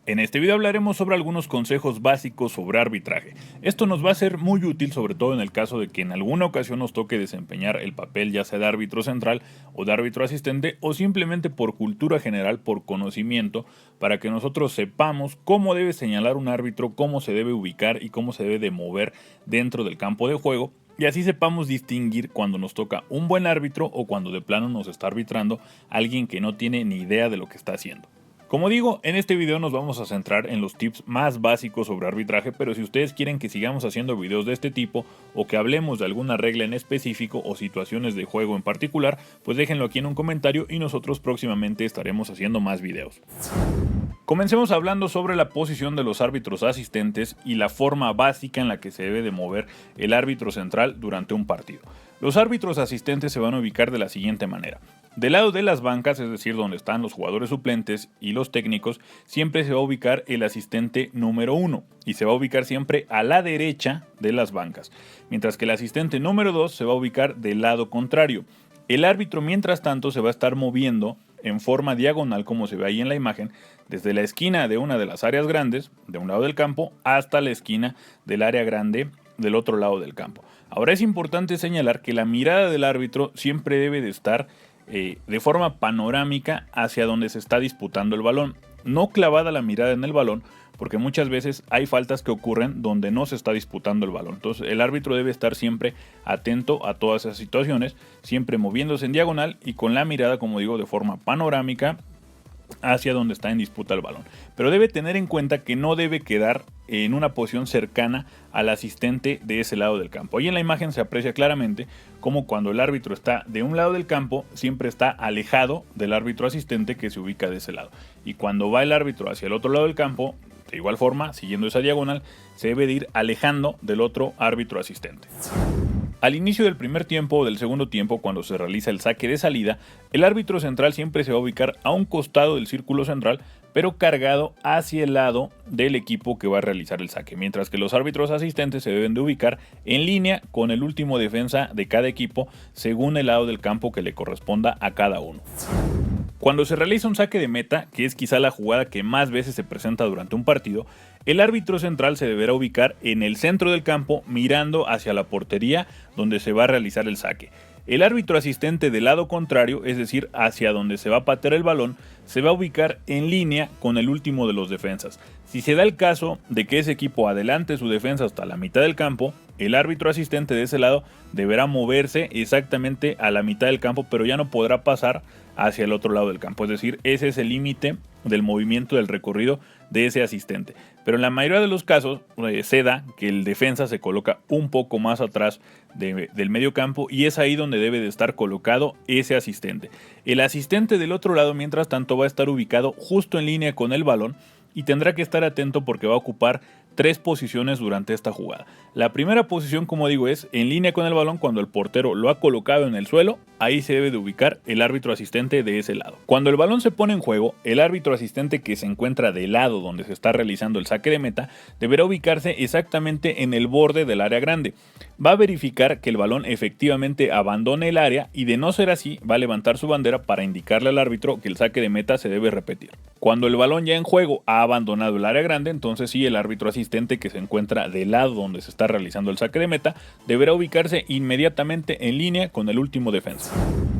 En este video hablaremos sobre algunos consejos básicos sobre arbitraje. Esto nos va a ser muy útil, sobre todo en el caso de que en alguna ocasión nos toque desempeñar el papel ya sea de árbitro central o de árbitro asistente, o simplemente por cultura general, por conocimiento, para que nosotros sepamos cómo debe señalar un árbitro, cómo se debe ubicar y cómo se debe de mover dentro del campo de juego, y así sepamos distinguir cuando nos toca un buen árbitro o cuando de plano nos está arbitrando alguien que no tiene ni idea de lo que está haciendo. Como digo, en este video nos vamos a centrar en los tips más básicos sobre arbitraje, pero si ustedes quieren que sigamos haciendo videos de este tipo o que hablemos de alguna regla en específico o situaciones de juego en particular, pues déjenlo aquí en un comentario y nosotros próximamente estaremos haciendo más videos. Comencemos hablando sobre la posición de los árbitros asistentes y la forma básica en la que se debe de mover el árbitro central durante un partido. Los árbitros asistentes se van a ubicar de la siguiente manera. Del lado de las bancas, es decir, donde están los jugadores suplentes y los técnicos, siempre se va a ubicar el asistente número 1 y se va a ubicar siempre a la derecha de las bancas, mientras que el asistente número 2 se va a ubicar del lado contrario. El árbitro, mientras tanto, se va a estar moviendo en forma diagonal, como se ve ahí en la imagen, desde la esquina de una de las áreas grandes, de un lado del campo, hasta la esquina del área grande del otro lado del campo. Ahora es importante señalar que la mirada del árbitro siempre debe de estar de forma panorámica hacia donde se está disputando el balón, no clavada la mirada en el balón, porque muchas veces hay faltas que ocurren donde no se está disputando el balón. Entonces el árbitro debe estar siempre atento a todas esas situaciones, siempre moviéndose en diagonal y con la mirada, como digo, de forma panorámica hacia donde está en disputa el balón. Pero debe tener en cuenta que no debe quedar en una posición cercana al asistente de ese lado del campo. Ahí en la imagen se aprecia claramente cómo cuando el árbitro está de un lado del campo, siempre está alejado del árbitro asistente que se ubica de ese lado. Y cuando va el árbitro hacia el otro lado del campo, de igual forma, siguiendo esa diagonal, se debe de ir alejando del otro árbitro asistente. Al inicio del primer tiempo o del segundo tiempo, cuando se realiza el saque de salida, el árbitro central siempre se va a ubicar a un costado del círculo central, pero cargado hacia el lado del equipo que va a realizar el saque, mientras que los árbitros asistentes se deben de ubicar en línea con el último defensa de cada equipo, según el lado del campo que le corresponda a cada uno. Cuando se realiza un saque de meta, que es quizá la jugada que más veces se presenta durante un partido, el árbitro central se deberá ubicar en el centro del campo mirando hacia la portería donde se va a realizar el saque. El árbitro asistente del lado contrario, es decir, hacia donde se va a patear el balón, se va a ubicar en línea con el último de los defensas. Si se da el caso de que ese equipo adelante su defensa hasta la mitad del campo, el árbitro asistente de ese lado deberá moverse exactamente a la mitad del campo, pero ya no podrá pasar hacia el otro lado del campo. Es decir, ese es el límite del movimiento del recorrido de ese asistente. Pero en la mayoría de los casos se da que el defensa se coloca un poco más atrás del medio campo y es ahí donde debe de estar colocado ese asistente. El asistente del otro lado, mientras tanto, va a estar ubicado justo en línea con el balón y tendrá que estar atento porque va a ocupar 3 posiciones durante esta jugada. La primera posición, como digo, es en línea con el balón cuando el portero lo ha colocado en el suelo. Ahí se debe de ubicar el árbitro asistente de ese lado. Cuando el balón se pone en juego, el árbitro asistente que se encuentra del lado donde se está realizando el saque de meta deberá ubicarse exactamente en el borde del área grande. Va a verificar que el balón efectivamente abandone el área y, de no ser así, va a levantar su bandera para indicarle al árbitro que el saque de meta se debe repetir. Cuando el balón ya en juego ha abandonado el área grande, entonces sí, el árbitro asistente que se encuentra del lado donde se está realizando el saque de meta deberá ubicarse inmediatamente en línea con el último defensa.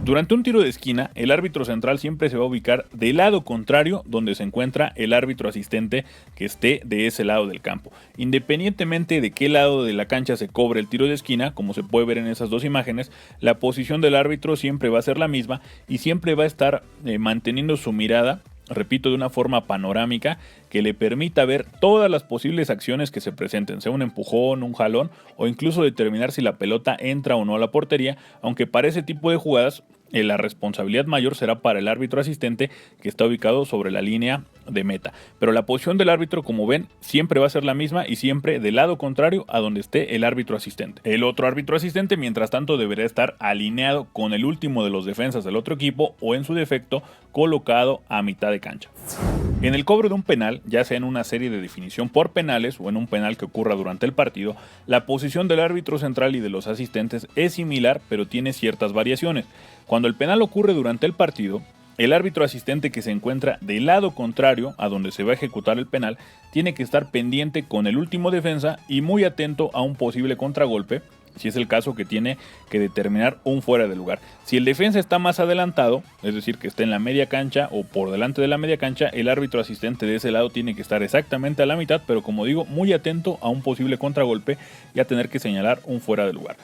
Durante un tiro de esquina, el árbitro central siempre se va a ubicar del lado contrario donde se encuentra el árbitro asistente que esté de ese lado del campo. Independientemente de qué lado de la cancha se cobre el tiro de esquina, como se puede ver en esas dos imágenes, la posición del árbitro siempre va a ser la misma y siempre va a estar manteniendo su mirada, repito, de una forma panorámica que le permita ver todas las posibles acciones que se presenten, sea un empujón, un jalón o incluso determinar si la pelota entra o no a la portería, aunque para ese tipo de jugadas la responsabilidad mayor será para el árbitro asistente que está ubicado sobre la línea de meta. Pero la posición del árbitro, como ven, siempre va a ser la misma y siempre del lado contrario a donde esté el árbitro asistente. El otro árbitro asistente, mientras tanto, deberá estar alineado con el último de los defensas del otro equipo o, en su defecto, colocado a mitad de cancha. En el cobro de un penal, ya sea en una serie de definición por penales o en un penal que ocurra durante el partido, la posición del árbitro central y de los asistentes es similar, pero tiene ciertas variaciones. Cuando el penal ocurre durante el partido, El árbitro asistente que se encuentra del lado contrario a donde se va a ejecutar el penal tiene que estar pendiente con el último defensa y muy atento a un posible contragolpe, si es el caso que tiene que determinar un fuera de lugar. Si el defensa está más adelantado, es decir, que esté en la media cancha o por delante de la media cancha, el árbitro asistente de ese lado tiene que estar exactamente a la mitad, pero como digo, muy atento a un posible contragolpe y a tener que señalar un fuera de lugar.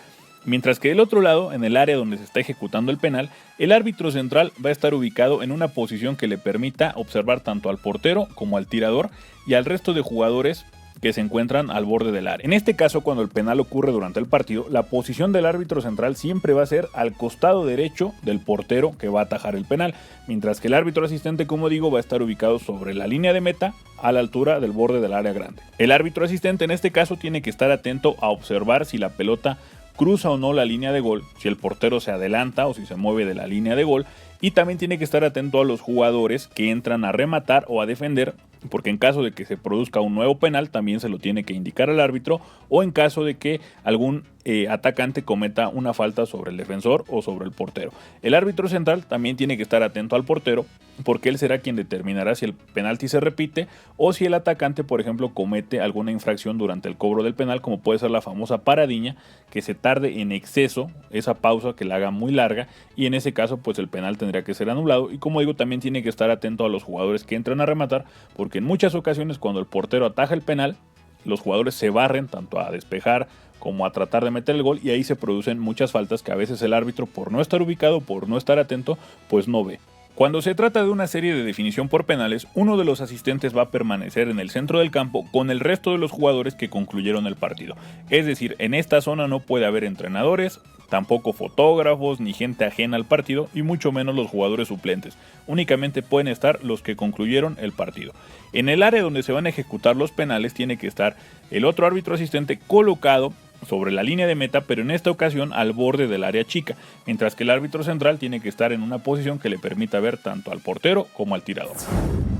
Mientras que del otro lado, en el área donde se está ejecutando el penal, el árbitro central va a estar ubicado en una posición que le permita observar tanto al portero como al tirador y al resto de jugadores que se encuentran al borde del área. En este caso, cuando el penal ocurre durante el partido, la posición del árbitro central siempre va a ser al costado derecho del portero que va a atajar el penal, mientras que el árbitro asistente, como digo, va a estar ubicado sobre la línea de meta a la altura del borde del área grande. El árbitro asistente en este caso tiene que estar atento a observar si la pelota cruza o no la línea de gol, si el portero se adelanta o si se mueve de la línea de gol, y también tiene que estar atento a los jugadores que entran a rematar o a defender, porque en caso de que se produzca un nuevo penal también se lo tiene que indicar al árbitro, o en caso de que algún atacante cometa una falta sobre el defensor o sobre el portero. El árbitro central también tiene que estar atento al portero, porque él será quien determinará si el penalti se repite o si el atacante, por ejemplo, comete alguna infracción durante el cobro del penal, como puede ser la famosa paradiña, que se tarde en exceso, esa pausa que la haga muy larga, y en ese caso pues el penal tendría que ser anulado. Y como digo, también tiene que estar atento a los jugadores que entran a rematar, porque en muchas ocasiones cuando el portero ataja el penal, los jugadores se barren tanto a despejar como a tratar de meter el gol, y ahí se producen muchas faltas que a veces el árbitro, por no estar ubicado, por no estar atento, pues no ve. Cuando se trata de una serie de definición por penales, uno de los asistentes va a permanecer en el centro del campo con el resto de los jugadores que concluyeron el partido. Es decir, en esta zona no puede haber entrenadores, tampoco fotógrafos ni gente ajena al partido, y mucho menos los jugadores suplentes. Únicamente pueden estar los que concluyeron el partido. En el área donde se van a ejecutar los penales tiene que estar el otro árbitro asistente colocado sobre la línea de meta, pero en esta ocasión al borde del área chica, mientras que el árbitro central tiene que estar en una posición que le permita ver tanto al portero como al tirador.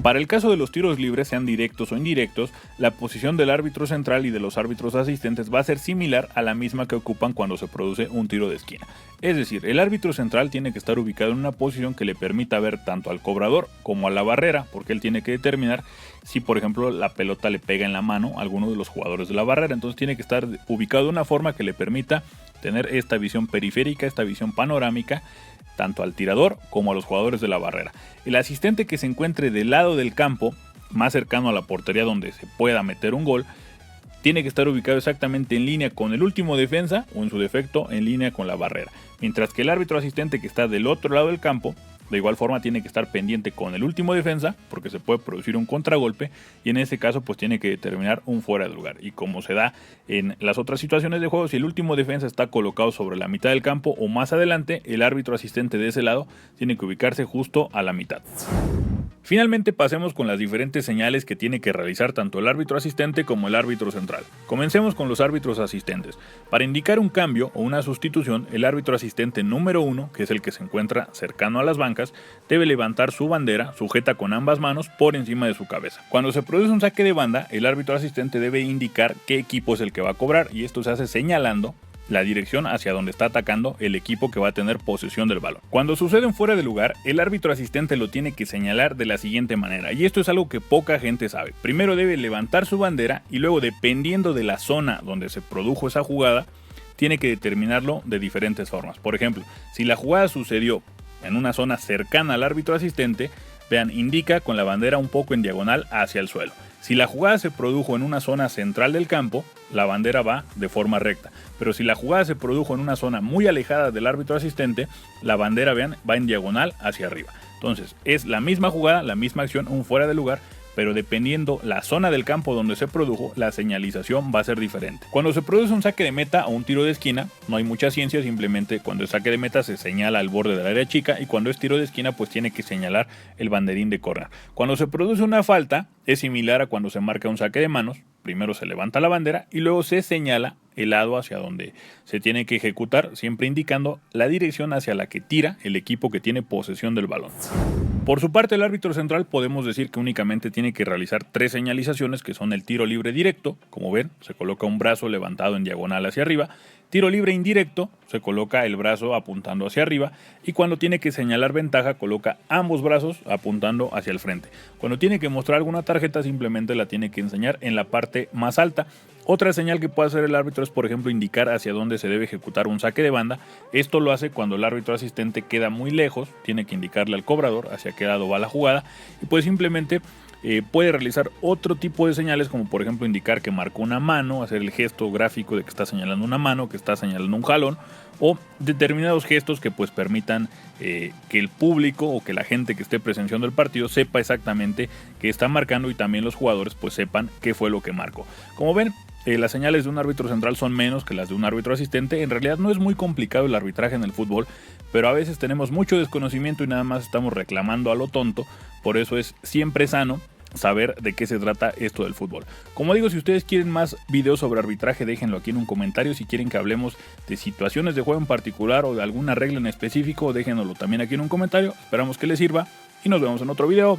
Para el caso de los tiros libres, sean directos o indirectos, la posición del árbitro central y de los árbitros asistentes va a ser similar a la misma que ocupan cuando se produce un tiro de esquina. Es decir, el árbitro central tiene que estar ubicado en una posición que le permita ver tanto al cobrador como a la barrera, porque él tiene que determinar si, por ejemplo, la pelota le pega en la mano a alguno de los jugadores de la barrera. Entonces tiene que estar ubicado de una forma que le permita tener esta visión periférica, esta visión panorámica, tanto al tirador como a los jugadores de la barrera. El asistente que se encuentre del lado del campo, más cercano a la portería donde se pueda meter un gol, tiene que estar ubicado exactamente en línea con el último defensa, o en su defecto en línea con la barrera. Mientras que el árbitro asistente que está del otro lado del campo, de igual forma tiene que estar pendiente con el último defensa, porque se puede producir un contragolpe, y en ese caso pues tiene que determinar un fuera de lugar. Y como se da en las otras situaciones de juego, si el último defensa está colocado sobre la mitad del campo o más adelante, el árbitro asistente de ese lado tiene que ubicarse justo a la mitad. Finalmente pasemos con las diferentes señales que tiene que realizar tanto el árbitro asistente como el árbitro central. Comencemos con los árbitros asistentes. Para indicar un cambio o una sustitución, el árbitro asistente número 1, que es el que se encuentra cercano a las bancas, debe levantar su bandera sujeta con ambas manos por encima de su cabeza. Cuando se produce un saque de banda, el árbitro asistente debe indicar qué equipo es el que va a cobrar, y esto se hace señalando la dirección hacia donde está atacando el equipo que va a tener posesión del balón. Cuando sucede un fuera de lugar, el árbitro asistente lo tiene que señalar de la siguiente manera, y esto es algo que poca gente sabe. Primero debe levantar su bandera y luego, dependiendo de la zona donde se produjo esa jugada, tiene que determinarlo de diferentes formas. Por ejemplo, si la jugada sucedió en una zona cercana al árbitro asistente, vean, indica con la bandera un poco en diagonal hacia el suelo. Si la jugada se produjo en una zona central del campo, la bandera va de forma recta. Pero si la jugada se produjo en una zona muy alejada del árbitro asistente, la bandera, vean, va en diagonal hacia arriba. Entonces, es la misma jugada, la misma acción, un fuera de lugar, pero dependiendo la zona del campo donde se produjo, la señalización va a ser diferente. Cuando se produce un saque de meta o un tiro de esquina, no hay mucha ciencia, simplemente cuando es saque de meta se señala al borde del área chica, y cuando es tiro de esquina pues tiene que señalar el banderín de córner. Cuando se produce una falta, es similar a cuando se marca un saque de manos. Primero se levanta la bandera y luego se señala el lado hacia donde se tiene que ejecutar, siempre indicando la dirección hacia la que tira el equipo que tiene posesión del balón. Por su parte, el árbitro central podemos decir que únicamente tiene que realizar 3 señalizaciones, que son el tiro libre directo, como ven, se coloca un brazo levantado en diagonal hacia arriba, tiro libre indirecto, se coloca el brazo apuntando hacia arriba, y cuando tiene que señalar ventaja, coloca ambos brazos apuntando hacia el frente. Cuando tiene que mostrar alguna tarjeta, simplemente la tiene que enseñar en la parte más alta. Otra señal que puede hacer el árbitro es, por ejemplo, indicar hacia dónde se debe ejecutar un saque de banda. Esto lo hace cuando el árbitro asistente queda muy lejos, tiene que indicarle al cobrador hacia qué lado va la jugada, y pues simplemente puede realizar otro tipo de señales, como por ejemplo indicar que marcó una mano, hacer el gesto gráfico de que está señalando una mano, que está señalando un jalón, o determinados gestos que pues permitan que el público o que la gente que esté presenciando el partido sepa exactamente qué está marcando, y también los jugadores pues sepan qué fue lo que marcó. Como ven, las señales de un árbitro central son menos que las de un árbitro asistente. En realidad no es muy complicado el arbitraje en el fútbol, pero a veces tenemos mucho desconocimiento y nada más estamos reclamando a lo tonto. Por eso es siempre sano saber de qué se trata esto del fútbol. Como digo, si ustedes quieren más videos sobre arbitraje, déjenlo aquí en un comentario. Si quieren que hablemos de situaciones de juego en particular o de alguna regla en específico, déjenlo también aquí en un comentario. Esperamos que les sirva y nos vemos en otro video.